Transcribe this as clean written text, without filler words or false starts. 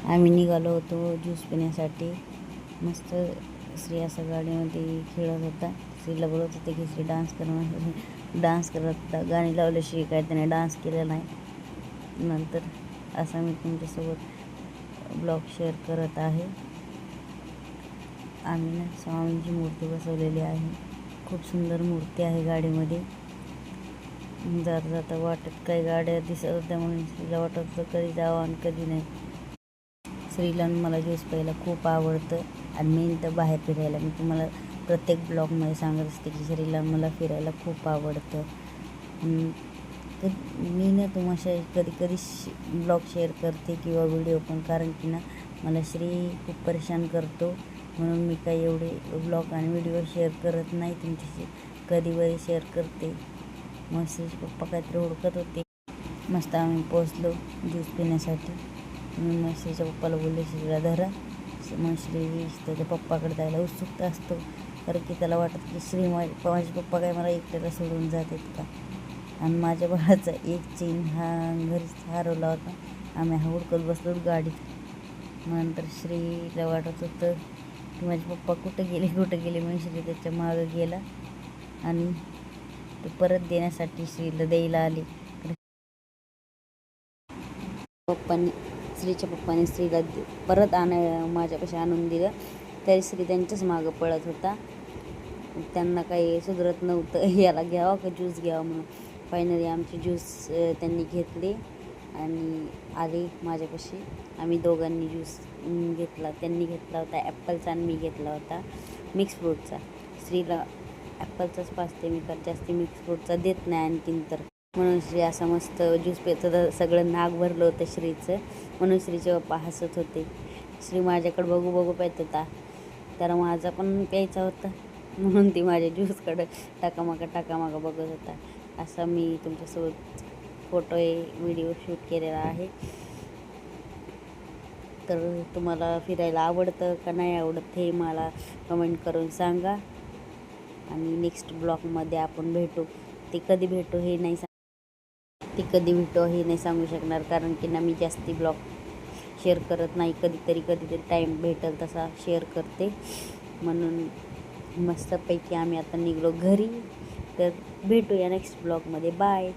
आम्ही निघालो होतो ज्यूस पिण्यासाठी. मस्त श्री असं गाडीमध्ये खेळत होता. श्रीला बोलत होते की श्री डान्स डान्स करत होता. गाणी लावल्याशिवाय काय त्याने डान्स केलेला नाही. नंतर असा मी तुमच्यासोबत ब्लॉग शेअर करत आहे. आम्ही ना स्वामींची मूर्ती बसवलेली आहे. खूप सुंदर मूर्ती आहे गाडीमध्ये. जाता जाता वाटत काही गाड्या दिसत होत्या म्हणून श्रीला वाटत होतं कधी जावं आणि कधी नाही. श्रीला मला ज्यूस प्यायला खूप आवडतं आणि मेन तर बाहेर फिरायला. मी तुम्हाला प्रत्येक ब्लॉगमध्ये सांगत असते की श्रीला मला फिरायला खूप आवडतं. मी ना तुम्हाला कधी कधी ब्लॉग शेअर करते किंवा व्हिडिओ पण, कारण की ना मला श्री खूप परेशान करतो म्हणून मी काही एवढे ब्लॉग आणि व्हिडिओ शेअर करत नाही तुमच्याशी. कधी वरी शेअर करते. मग श्रीचे पप्पा काहीतरी हुडकत होते. मस्त आम्ही पोचलो ज्यूस पिण्यासाठी. मग श्रीच्या पप्पाला बोलले श्रीला धरा. मग श्री त्याच्या पप्पाकडे जायला उत्सुकता असतो, कारण की त्याला वाटतं की श्री माझे पप्पा काय मला एकट्याला सोडून जातात का. आणि माझ्या बाळाचा एक चेन हा घरीच हरवला होता. आम्ही हुडकत बसलो गाडीत. नंतर श्रीला वाटत होतं की माझे पप्पा कुठं गेले. मग श्री त्याच्या मागं गेला आणि ते परत देण्यासाठी श्रीला द्यायला आले. श्रीच्या पप्पाने श्रीला परत माझ्यापाशी आणून दिलं. तरी श्री त्यांच्याच मागं पळत होता. त्यांना काही सुधरत नव्हतं याला घ्यावं का ज्यूस घ्यावा म्हणून. फायनली आमचे ज्यूस त्यांनी घेतले आणि आले माझ्यापाशी. आम्ही दोघांनी ज्यूस घेतला. त्यांनी घेतला होता ॲपलचा आणि मी घेतला होता मिक्स फ्रूटचा. श्रीला ॲपलचाच पाचते मी, तर जास्ती मिक्स फ्रूटचा देत नाही आणखीन तर. म्हणून श्री असा मस्त ज्यूस प्यायचं. तर सगळं नाक भरलं होतं श्रीचं, म्हणून श्रीचे पप्पा हसत होते. श्री माझ्याकडे बघू प्यायत होता, तर माझा पण प्यायचा होता म्हणून ती माझ्या ज्यूसकडं टाकामागा बघत होता. असा मी तुमच्यासोबत व्हिडिओ शूट केलेला आहे. तर तुम्हाला फिरायला आवडतं का नाही आवडत हे मला कमेंट करून सांगा. आणि नेक्स्ट ब्लॉगमध्ये आपण भेटू. ते कधी भेटू हे नाही सांगू शकणार, कारण की ना मी जास्ती ब्लॉग शेअर करत नाही. कधीतरी टाईम भेटेल तसा शेअर करते. म्हणून मस्तपैकी आम्ही आता निघलो घरी. तर भेटूया नेक्स्ट ब्लॉगमध्ये. बाय.